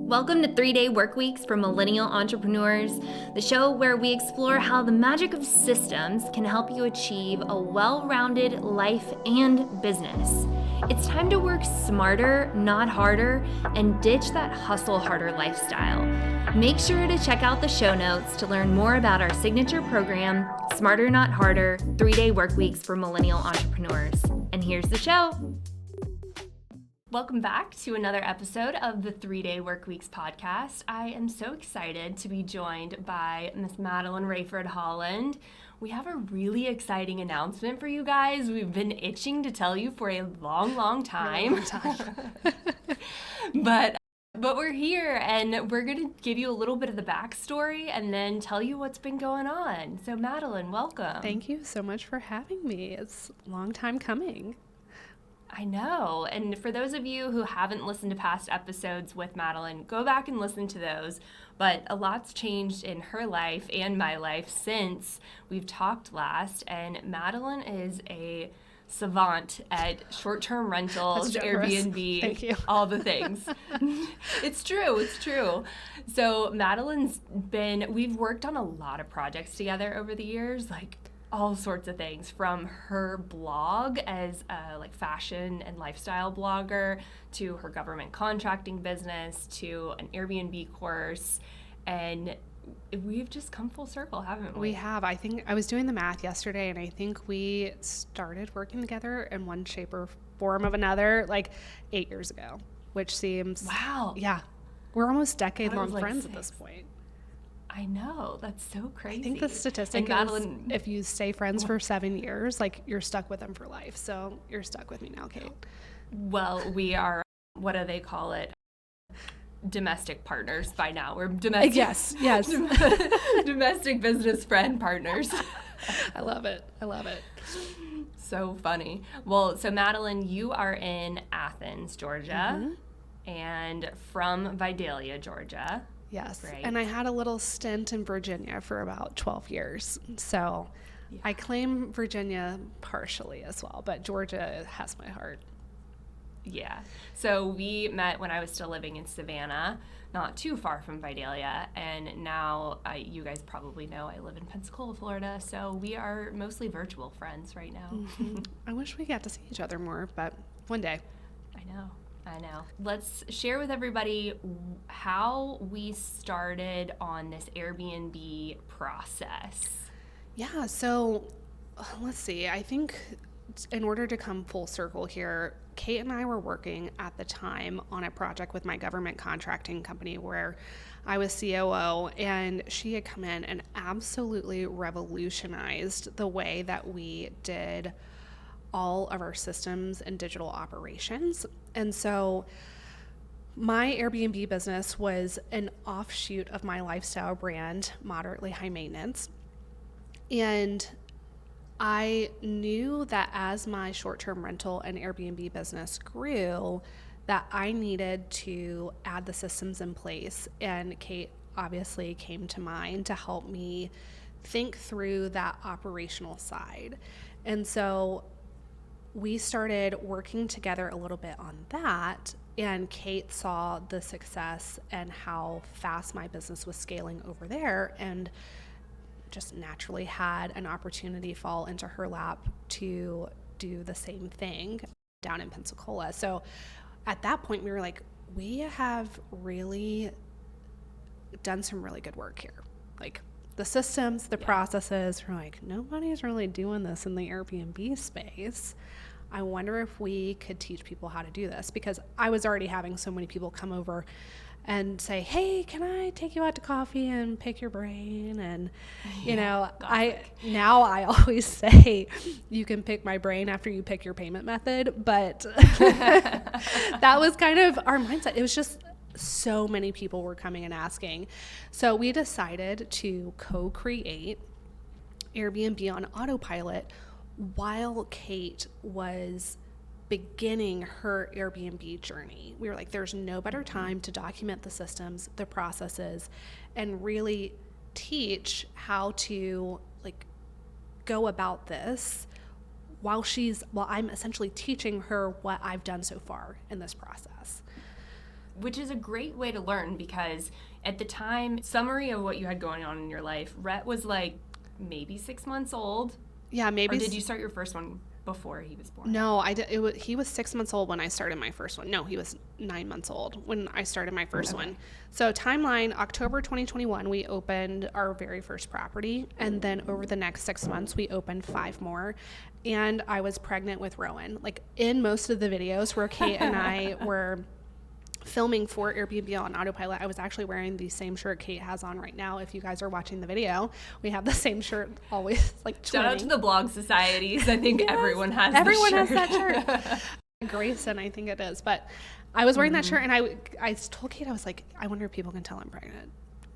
Welcome to 3-Day Workweeks for Millennial Entrepreneurs, the show where we explore how the magic of systems can help you achieve a well-rounded life and business. It's time to work smarter, not harder, and ditch that hustle harder lifestyle. Make sure to check out the show notes to learn more about our signature program, Smarter Not Harder, 3-Day Workweeks for Millennial Entrepreneurs. And here's the show. Welcome back to another episode of the 3-Day Workweeks podcast. I am so excited to be joined by Miss Madeline Raiford Holland. We have a really exciting announcement for you guys. We've been itching to tell you for a long time. But we're here and we're going to give you a little bit of the backstory and then tell you what's been going on. So Madeline, welcome. Thank you so much for having me. It's a long time coming. I know. And for those of you who haven't listened to past episodes with Madeline, go back and listen to those. But a lot's changed in her life and my life since we've talked last. And Madeline is a savant at short-term rentals, Airbnb, Thank you. all the things. It's true. So we've worked on a lot of projects together over the years, like all sorts of things, from her blog as a fashion and lifestyle blogger to her government contracting business to an Airbnb course. And we've just come full circle, haven't we? We have. I think I was doing the math yesterday, and I think we started working together in one shape or form of another 8 years ago, which seems... Wow. Yeah. We're almost decade-long friends 6. at this point. I know. That's so crazy. I think the statistic is if you stay friends for 7 years, you're stuck with them for life. So you're stuck with me now, Kate. Well, we are, what do they call it? Domestic partners by now. We're domestic. Yes. Domestic business friend partners. I love it. So funny. Well, so Madeline, you are in Athens, Georgia, and from Vidalia, Georgia. Yes, right. And I had a little stint in Virginia for about 12 years. So yeah. I claim Virginia partially as well, but Georgia has my heart. Yeah. So we met when I was still living in Savannah, not too far from Vidalia. And now you guys probably know I live in Pensacola, Florida. So we are mostly virtual friends right now. Mm-hmm. I wish we got to see each other more, but one day. I know. Let's share with everybody how we started on this Airbnb process. Yeah, so let's see. I think in order to come full circle here, Kate and I were working at the time on a project with my government contracting company where I was COO, and she had come in and absolutely revolutionized the way that we did all of our systems and digital operations. And so my Airbnb business was an offshoot of my lifestyle brand, Moderately High Maintenance. And I knew that as my short-term rental and Airbnb business grew, that I needed to add the systems in place. And Kate obviously came to mind to help me think through that operational side. And so we started working together a little bit on that, and Kate saw the success and how fast my business was scaling over there, and just naturally had an opportunity fall into her lap to do the same thing down in Pensacola. So at that point, we were like, we have really done some really good work here. The systems, the processes, we're like, nobody's really doing this in the Airbnb space. I wonder if we could teach people how to do this, because I was already having so many people come over and say, hey, can I take you out to coffee and pick your brain? And, I always say you can pick my brain after you pick your payment method. But that was kind of our mindset. It was just so many people were coming and asking. So we decided to co-create Airbnb on Autopilot while Kate was beginning her Airbnb journey. We were like, there's no better time to document the systems, the processes, and really teach how to go about this while I'm essentially teaching her what I've done so far in this process. which is a great way to learn because at the time, summary of what you had going on in your life, Rhett was like maybe 6 months old. Yeah, maybe. Or did you start your first one before he was born? No, he was 6 months old when I started my first one. No, he was 9 months old when I started my first one. So timeline, October 2021, we opened our very first property. And then over the next 6 months, we opened 5 more. And I was pregnant with Rowan. Like in most of the videos where Kate and I were filming for Airbnb on Autopilot, I was actually wearing the same shirt Kate has on right now. If you guys are watching the video, we have the same shirt always, like Shout out to the blog societies. I think everyone has that shirt. Grayson, I think it is. But I was wearing that shirt, and I told Kate, I was like, I wonder if people can tell I'm pregnant,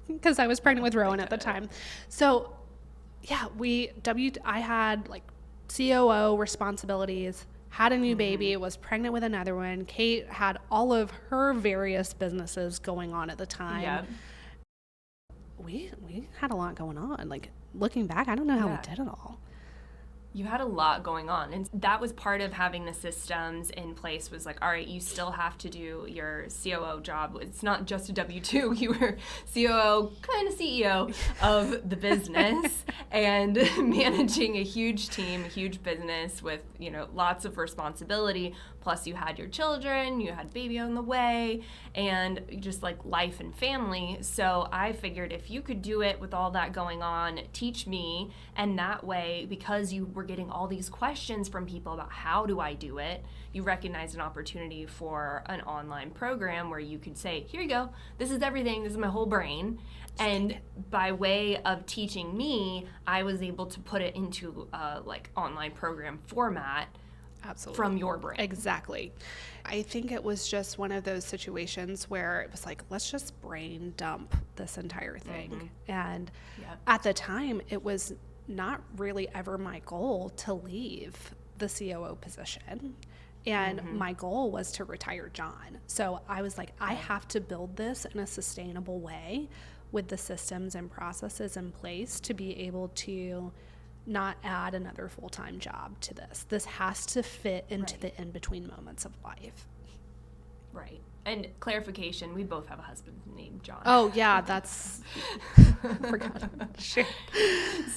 because I was pregnant with Rowan at the time. So yeah, I had like COO responsibilities, had a new baby, was pregnant with another one. Kate had all of her various businesses going on at the time. Yep. We had a lot going on. Like looking back, I don't know how we did it all. You had a lot going on, and that was part of having the systems in place. Was like, all right, you still have to do your COO job. It's not just a W-2. You were COO, kind of CEO of the business, and managing a huge team, a huge business with, you know, lots of responsibility. Plus, you had your children, you had baby on the way, and just like life and family. So I figured if you could do it with all that going on, teach me, and that way, because you were getting all these questions from people about how do I do it, you recognized an opportunity for an online program where you could say, here you go, this is everything, this is my whole brain. And by way of teaching me, I was able to put it into a like online program format. Absolutely. From your brain. Exactly. I think it was just one of those situations where it was like, let's just brain dump this entire thing. And at the time, it was not really ever my goal to leave the COO position. And my goal was to retire John. So I was like, I have to build this in a sustainable way with the systems and processes in place to be able to not add another full-time job to this. This has to fit into the in-between moments of life. Right. And clarification, we both have a husband named John. Oh, yeah, that's... forgot. Sure.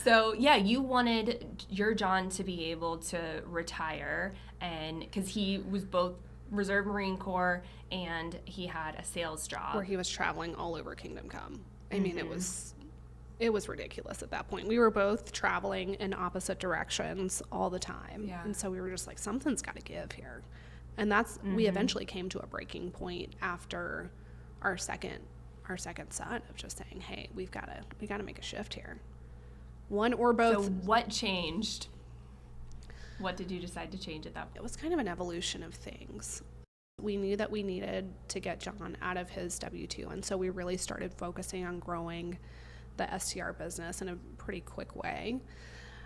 So, yeah, you wanted your John to be able to retire, and because he was both Reserve Marine Corps and he had a sales job. Where he was traveling all over Kingdom Come. I mean, it was ridiculous at that point. We were both traveling in opposite directions all the time. Yeah. And so we were just like, something's got to give here. And that's, we eventually came to a breaking point after our second son of just saying, hey, we got to make a shift here. One or both. So what changed? What did you decide to change at that point? It was kind of an evolution of things. We knew that we needed to get John out of his W-2. And so we really started focusing on growing the STR business in a pretty quick way.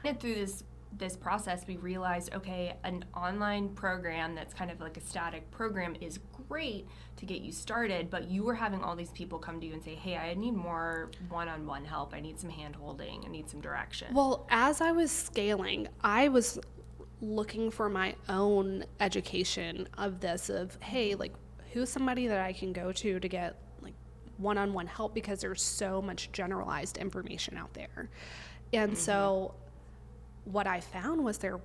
And through this process, we realized, okay, an online program that's kind of like a static program is great to get you started, but you were having all these people come to you and say, hey, I need more one-on-one help. I need some hand-holding. I need some direction. Well, as I was scaling, I was looking for my own education of this, of, hey, like, who's somebody that I can go to get one-on-one help, because there's so much generalized information out there. And so what I found was there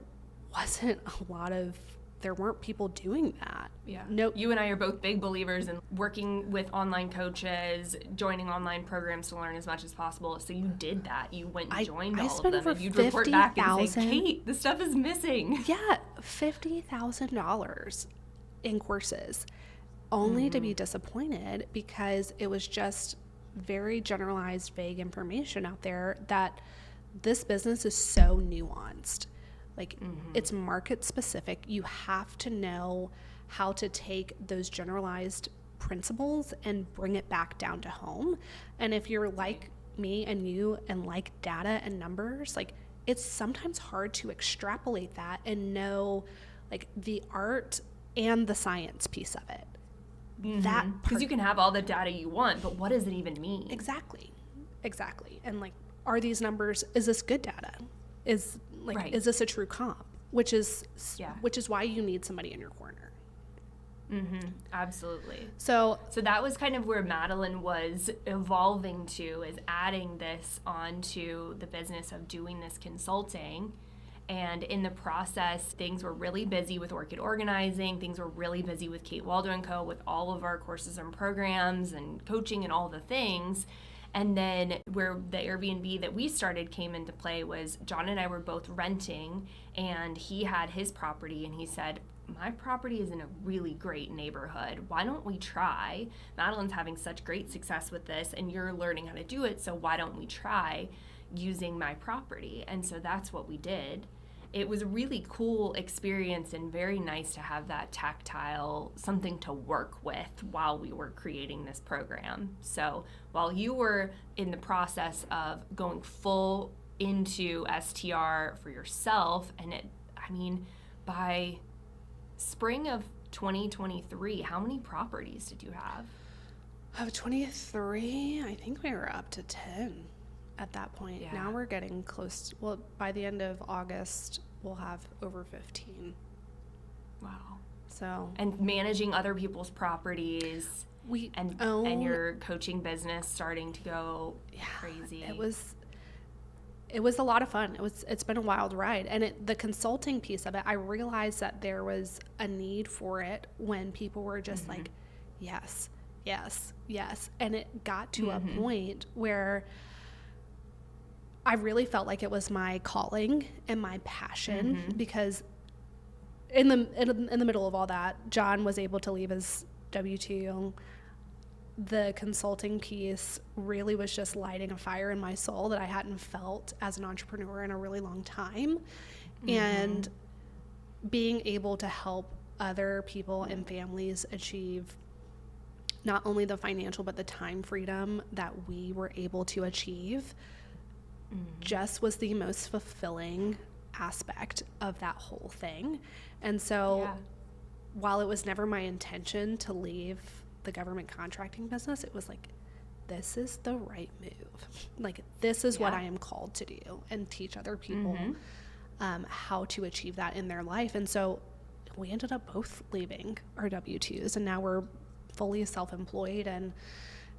weren't people doing that. Yeah. No, you and I are both big believers in working with online coaches, joining online programs to learn as much as possible. So you did that. You went and joined all of them, and you'd report back and say, Kate, this stuff is missing. Yeah, $50,000 in courses. Only to be disappointed because it was just very generalized, vague information out there that this business is so nuanced. Like, it's market specific. You have to know how to take those generalized principles and bring it back down to home. And if you're like me and you and like data and numbers, like, it's sometimes hard to extrapolate that and know like the art and the science piece of it. That because you can have all the data you want, but what does it even mean? Exactly. And like, are these numbers, is this good data? Is this a true comp? Which is why you need somebody in your corner. Absolutely. So that was kind of where Madeline was evolving to, is adding this onto the business of doing this consulting. And in the process, things were really busy with Orchid Organizing. Things were really busy with Kate Waldo & Co. with all of our courses and programs and coaching and all the things. And then where the Airbnb that we started came into play was John and I were both renting, and he had his property, and he said, my property is in a really great neighborhood. Why don't we try? Madeline's having such great success with this, and you're learning how to do it, so why don't we try using my property? And so that's what we did. It was a really cool experience and very nice to have that tactile something to work with while we were creating this program. So while you were in the process of going full into STR for yourself, and by spring of 2023, how many properties did you have? Of 23, I think we were up to 10 at that point. Yeah. Now we're getting close. Well, by the end of August, we'll have over 15. Wow. So, and managing other people's properties, we and your coaching business starting to go crazy. It was a lot of fun. It's been a wild ride. And the consulting piece of it, I realized that there was a need for it when people were just like, yes, yes, yes. And it got to a point where I really felt like it was my calling and my passion, because in the middle of all that, John was able to leave his W-2. The consulting piece really was just lighting a fire in my soul that I hadn't felt as an entrepreneur in a really long time. And being able to help other people and families achieve not only the financial but the time freedom that we were able to achieve just was the most fulfilling aspect of that whole thing. And so while it was never my intention to leave the government contracting business, it was like, this is the right move. Like, this is what I am called to do, and teach other people how to achieve that in their life. And so we ended up both leaving our W-2s, and now we're fully self-employed and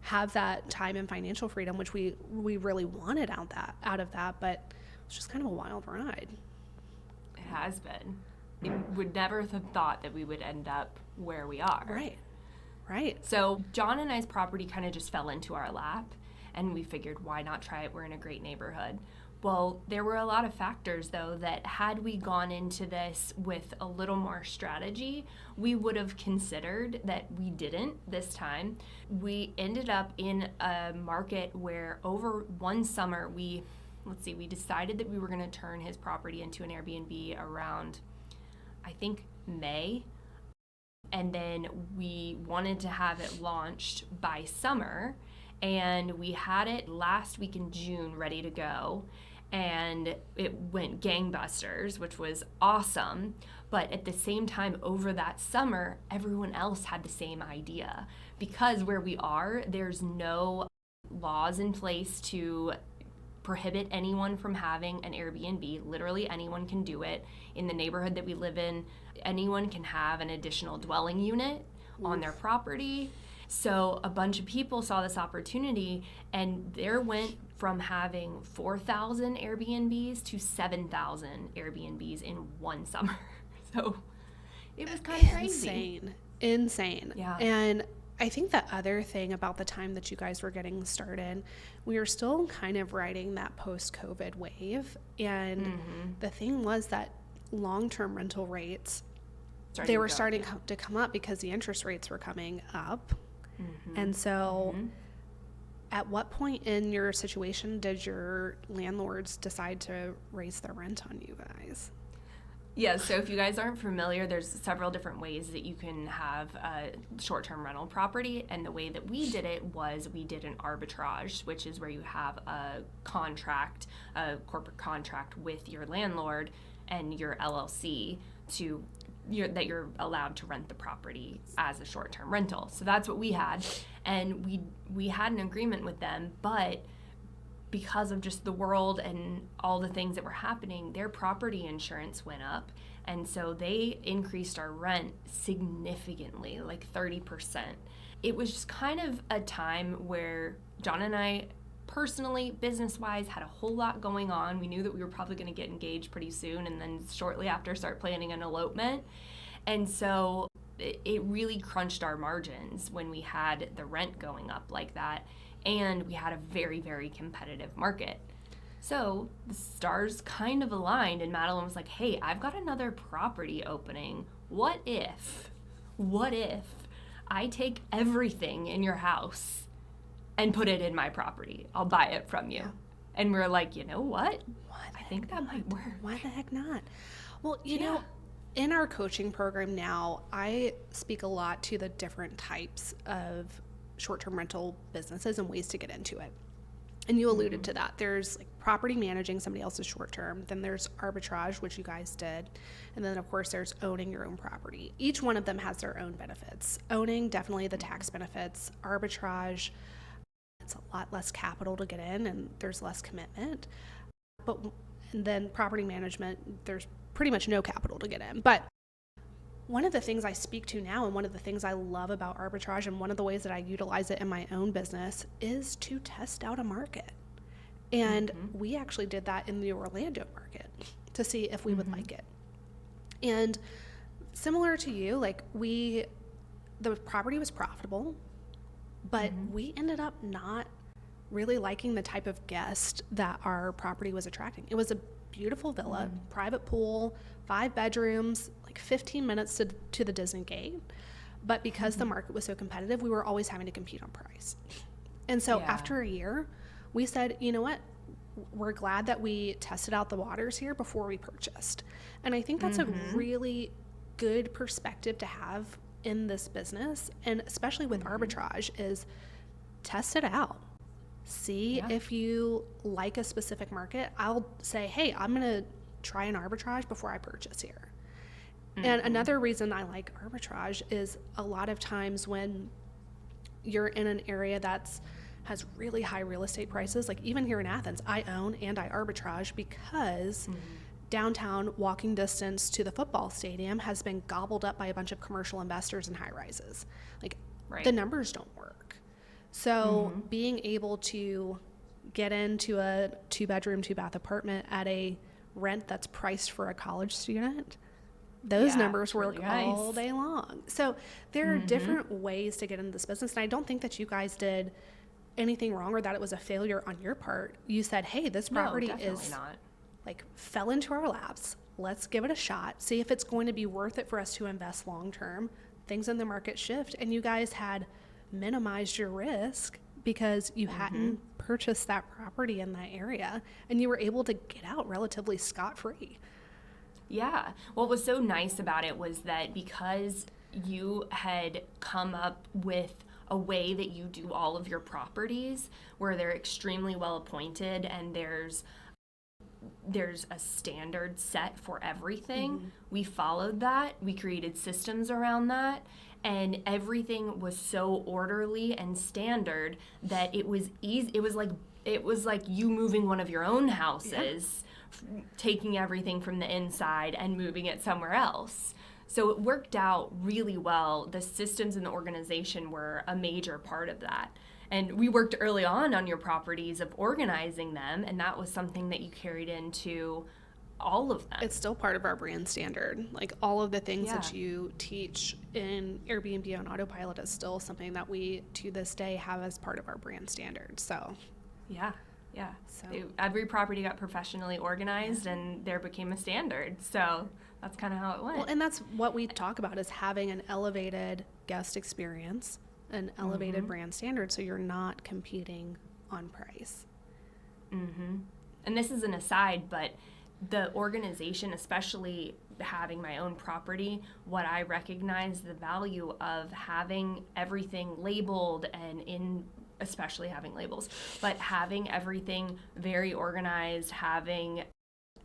have that time and financial freedom, which we really wanted out of that, but it's just kind of a wild ride. It has been. We would never have thought that we would end up where we are. Right. So John and I's property kind of just fell into our lap, and we figured, why not try it? We're in a great neighborhood. Well, there were a lot of factors, though, that had we gone into this with a little more strategy, we would have considered that we didn't this time. We ended up in a market where over one summer, we decided that we were going to turn his property into an Airbnb around, I think, May. And then we wanted to have it launched by summer, and we had it last week in June ready to go, and it went gangbusters, which was awesome. But at the same time, over that summer, everyone else had the same idea, because where we are, there's no laws in place to prohibit anyone from having an Airbnb. Literally anyone can do it. In the neighborhood that we live in, anyone can have an additional dwelling unit on their property. So a bunch of people saw this opportunity, and there went from having 4,000 Airbnbs to 7,000 Airbnbs in one summer. So it was kind of crazy. Insane. Yeah. And I think the other thing about the time that you guys were getting started, we were still kind of riding that post-COVID wave. And the thing was that long-term rental rates, they were starting to come up because the interest rates were coming up. And so at what point in your situation did your landlords decide to raise their rent on you guys? Yeah, so if you guys aren't familiar, there's several different ways that you can have a short-term rental property, and the way that we did it was we did an arbitrage, which is where you have a contract, a corporate contract with your landlord and your LLC that you're allowed to rent the property as a short-term rental. So that's what we had, and we had an agreement with them, but because of just the world and all the things that were happening, their property insurance went up. And so they increased our rent significantly, like 30%. It was just kind of a time where John and I personally, business-wise, had a whole lot going on. We knew that we were probably going to get engaged pretty soon and then shortly after start planning an elopement. And so it really crunched our margins when we had the rent going up like that. And we had a very, very competitive market. So the stars kind of aligned, and Madeline was like, hey, I've got another property opening. What if I take everything in your house and put it in my property? I'll buy it from you. Yeah. And we're like, you know what? I think that might work. Why the heck not? Well, you know, in our coaching program now, I speak a lot to the different types of short-term rental businesses and ways to get into it. And you alluded to that. There's like property managing somebody else's short-term. Then there's arbitrage, which you guys did. And then, of course, there's owning your own property. Each one of them has their own benefits. Owning, definitely the tax benefits. Arbitrage, it's a lot less capital to get in and there's less commitment. And then property management, there's pretty much no capital to get in. But one of the things I speak to now, and one of the things I love about arbitrage, and one of the ways that I utilize it in my own business, is to test out a market. And we actually did that in the Orlando market to see if we would like it. And similar to you, like the property was profitable, but we ended up not really liking the type of guest that our property was attracting. It was a beautiful villa, private pool, 5 bedrooms, like 15 minutes to the Disney gate. But because the market was so competitive, we were always having to compete on price. And so after a year, we said, you know what? We're glad that we tested out the waters here before we purchased. And I think that's a really good perspective to have in this business, and especially with arbitrage, is test it out. See if you like a specific market. I'll say, hey, I'm going to try an arbitrage before I purchase here. And another reason I like arbitrage is a lot of times when you're in an area has really high real estate prices, like even here in Athens, I own and I arbitrage because downtown, walking distance to the football stadium, has been gobbled up by a bunch of commercial investors and high rises. Like the numbers don't work. So being able to get into a 2-bedroom, 2-bath apartment at a rent that's priced for a college student, those numbers work really nice all day long. So there are different ways to get into this business. And I don't think that you guys did anything wrong or that it was a failure on your part. You said, hey, this property fell into our laps. Let's give it a shot. See if it's going to be worth it for us to invest long term. Things in the market shift. And you guys had minimized your risk because you hadn't purchased that property in that area, and you were able to get out relatively scot-free. Yeah. What was so nice about it was that because you had come up with a way that you do all of your properties where they're extremely well appointed and there's a standard set for everything. We followed that. We created systems around that. And everything was so orderly and standard that it was easy. It was like you moving one of your own houses, taking everything from the inside and moving it somewhere else. So it worked out really well. The systems and the organization were a major part of that. And we worked early on your properties of organizing them, and that was something that you carried into all of them. It's still part of our brand standard. Like all of the things that you teach in Airbnb on Autopilot is still something that we to this day have as part of our brand standard. So so every property got professionally organized and there became a standard. So that's kind of how it went. Well, and that's what we talk about, is having an elevated guest experience, an elevated brand standard, so you're not competing on price. And this is an aside, but the organization, especially having my own property, what I recognize the value of having everything labeled and especially having labels, but having everything very organized, having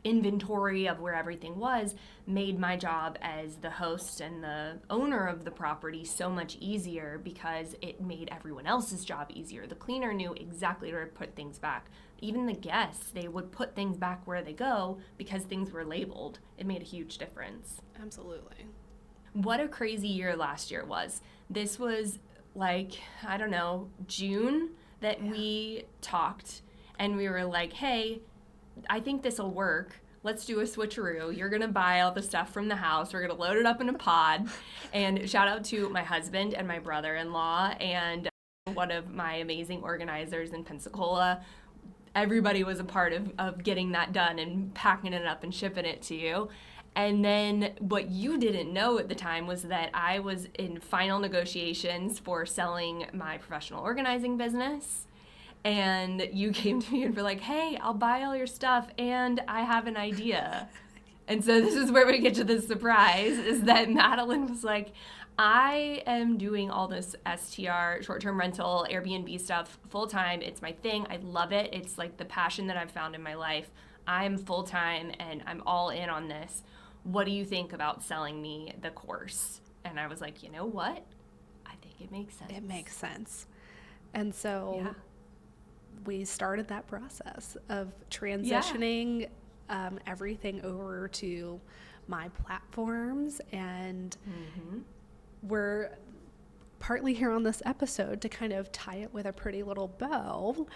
inventory of where everything was made my job as the host and the owner of the property so much easier, because it made everyone else's job easier. The cleaner knew exactly where to put things back. Even the guests, they would put things back where they go because things were labeled. It made a huge difference. Absolutely. What a crazy year last year was. This was like, I don't know, June that we talked, and we were like, hey, I think this will work. Let's do a switcheroo. You're going to buy all the stuff from the house. We're going to load it up in a pod. And shout out to my husband and my brother-in-law and one of my amazing organizers in Pensacola. Everybody was a part of getting that done and packing it up and shipping it to you. And then what you didn't know at the time was that I was in final negotiations for selling my professional organizing business. And you came to me and were like, hey, I'll buy all your stuff and I have an idea. And so this is where we get to the surprise, is that Madeline was like, I am doing all this STR, short-term rental, Airbnb stuff full-time. It's my thing. I love it. It's like the passion that I've found in my life. I'm full-time and I'm all in on this. What do you think about selling me the course? And I was like, you know what? I think it makes sense. It makes sense. And so we started that process of transitioning everything over to my platforms, and we're partly here on this episode to kind of tie it with a pretty little bow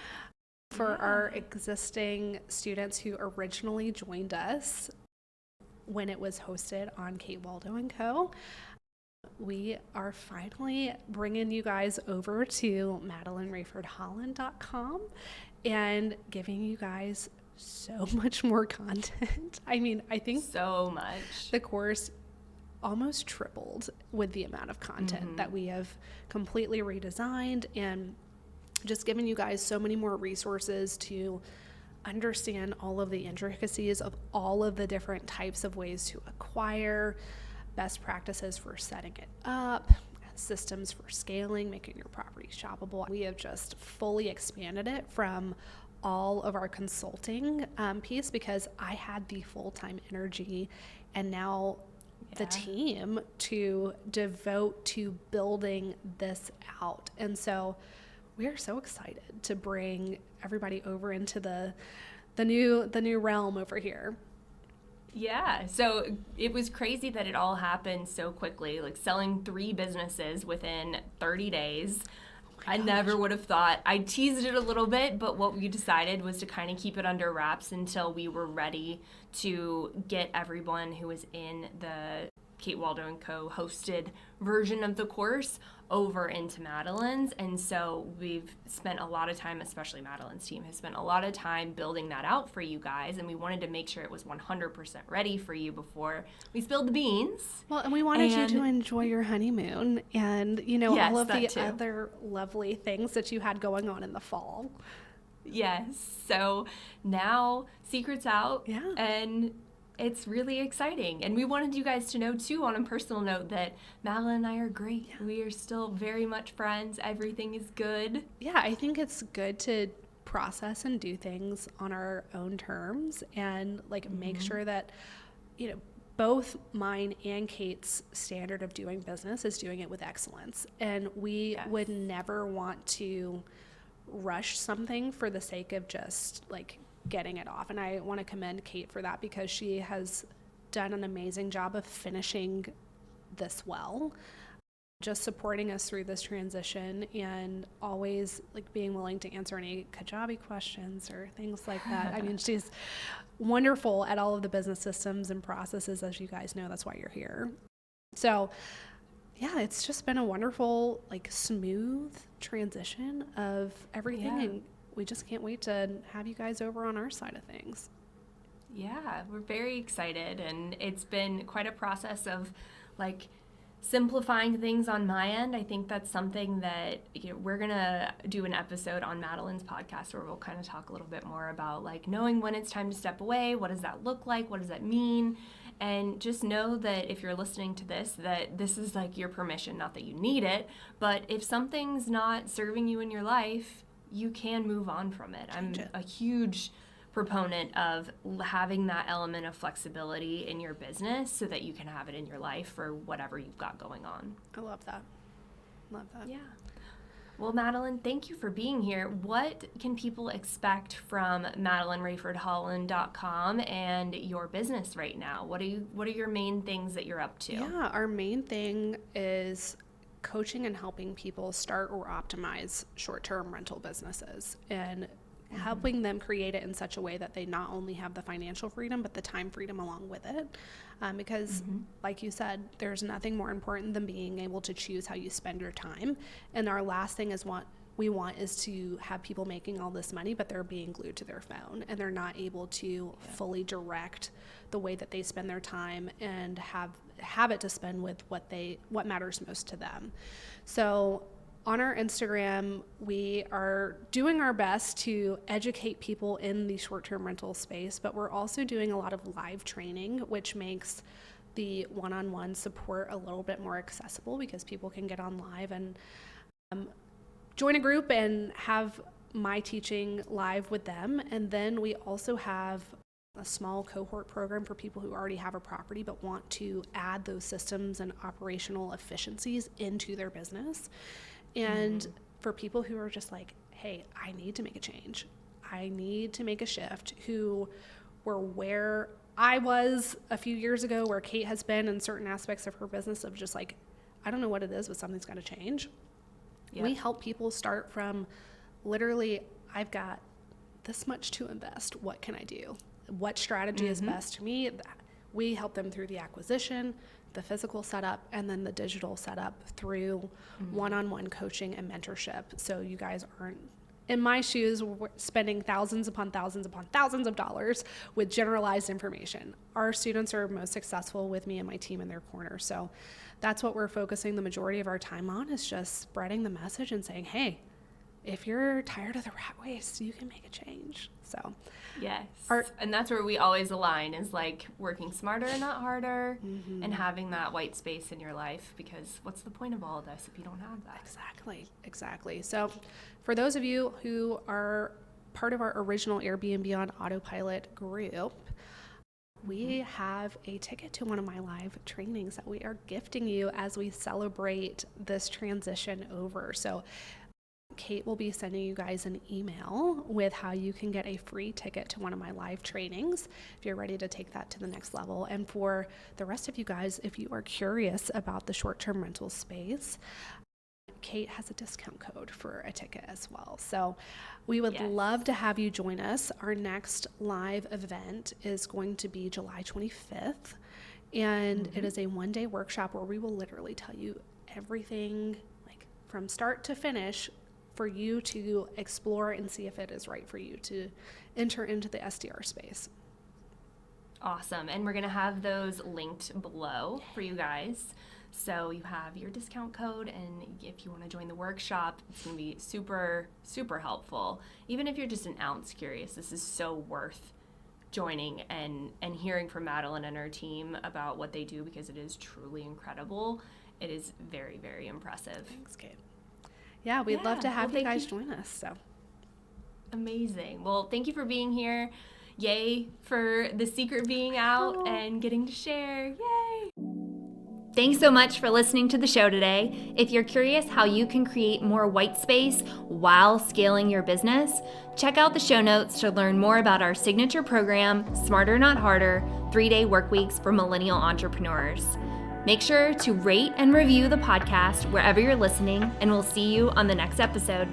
for our existing students who originally joined us when it was hosted on Kate Waldo & Co. We are finally bringing you guys over to MadelineRaifordHolland.com and giving you guys so much more content. I mean, I think so much. The course almost tripled with the amount of content that we have completely redesigned, and just giving you guys so many more resources to understand all of the intricacies of all of the different types of ways to acquire, best practices for setting it up, systems for scaling, making your property shoppable. We have just fully expanded it from all of our consulting piece, because I had the full-time energy and now the team to devote to building this out. And so we are so excited to bring everybody over into the new realm over here. Yeah, so it was crazy that it all happened so quickly, like selling 3 businesses within 30 days. I never would have thought. I teased it a little bit, but what we decided was to kind of keep it under wraps until we were ready to get everyone who was in the Kate Waldo & Co. hosted version of the course over into Madeline's. And so we've spent a lot of time, especially Madeline's team has spent a lot of time building that out for you guys, and we wanted to make sure it was 100% ready for you before we spilled the beans. Well, and we wanted you to enjoy your honeymoon and, Yes, all of the too. other lovely things that you had going on in the fall. Yes, so now secret's out, and it's really exciting. And we wanted you guys to know, too, on a personal note, that Madeline and I are great. Yeah. We are still very much friends. Everything is good. Yeah, I think it's good to process and do things on our own terms and, make sure that, both mine and Kate's standard of doing business is doing it with excellence. And we would never want to rush something for the sake of just, getting it off. And I want to commend Kate for that, because she has done an amazing job of finishing this well, just supporting us through this transition, and always being willing to answer any Kajabi questions or things like that. I mean, she's wonderful at all of the business systems and processes, as you guys know. That's why you're here. So yeah, it's just been a wonderful, smooth transition of everything. And we just can't wait to have you guys over on our side of things. Yeah, we're very excited, and it's been quite a process of simplifying things on my end. I think that's something that we're gonna do an episode on Madeline's podcast where we'll kind of talk a little bit more about knowing when it's time to step away. What does that look like? What does that mean? And just know that if you're listening to this, that this is your permission, not that you need it, but if something's not serving you in your life, you can move on from it. I'm a huge proponent of having that element of flexibility in your business so that you can have it in your life for whatever you've got going on. I love that. Love that. Yeah. Well, Madeline, thank you for being here. What can people expect from MadelineRaifordHolland.com and your business right now? What are your main things that you're up to? Yeah, our main thing is coaching and helping people start or optimize short-term rental businesses and helping them create it in such a way that they not only have the financial freedom, but the time freedom along with it. Because like you said, there's nothing more important than being able to choose how you spend your time. And our last thing is we want is to have people making all this money, but they're being glued to their phone and they're not able to fully direct the way that they spend their time and have it to spend with what matters most to them. So on our Instagram, we are doing our best to educate people in the short-term rental space, but we're also doing a lot of live training, which makes the one-on-one support a little bit more accessible because people can get on live and join a group and have my teaching live with them. And then we also have a small cohort program for people who already have a property but want to add those systems and operational efficiencies into their business. And for people who are just like, hey, I need to make a change. I need to make a shift, who were where I was a few years ago, where Kate has been in certain aspects of her business of just like, I don't know what it is, but something's got to change. Yep. We help people start from literally, I've got this much to invest. What can I do? What strategy is best to me? We help them through the acquisition, the physical setup, and then the digital setup through one-on-one coaching and mentorship. So you guys aren't in my shoes spending thousands upon thousands upon thousands of dollars with generalized information. Our students are most successful with me and my team in their corner. So that's what we're focusing the majority of our time on, is just spreading the message and saying, hey, if you're tired of the rat race, you can make a change. So yes, and that's where we always align, is like working smarter, not harder, and having that white space in your life, because what's the point of all of this if you don't have that? Exactly. So for those of you who are part of our original Airbnb on Autopilot group, we have a ticket to one of my live trainings that we are gifting you as we celebrate this transition over. So Kate will be sending you guys an email with how you can get a free ticket to one of my live trainings if you're ready to take that to the next level. And for the rest of you guys, if you are curious about the short-term rental space, Kate has a discount code for a ticket as well. So we would love to have you join us. Our next live event is going to be July 25th. And it is a one-day workshop where we will literally tell you everything, like from start to finish, for you to explore and see if it is right for you to enter into the SDR space. Awesome. And we're going to have those linked below for you guys. So you have your discount code, and if you want to join the workshop, it's going to be super, super helpful. Even if you're just an ounce curious, this is so worth joining and hearing from Madeline and her team about what they do, because it is truly incredible. It is very, very impressive. Thanks, Kate. Yeah, we'd love to have you guys join us. So amazing. Well, thank you for being here. Yay for the secret being out and getting to share. Yay. Thanks so much for listening to the show today. If you're curious how you can create more white space while scaling your business, check out the show notes to learn more about our signature program, Smarter Not Harder, 3-day Workweeks for millennial entrepreneurs. Make sure to rate and review the podcast wherever you're listening, and we'll see you on the next episode.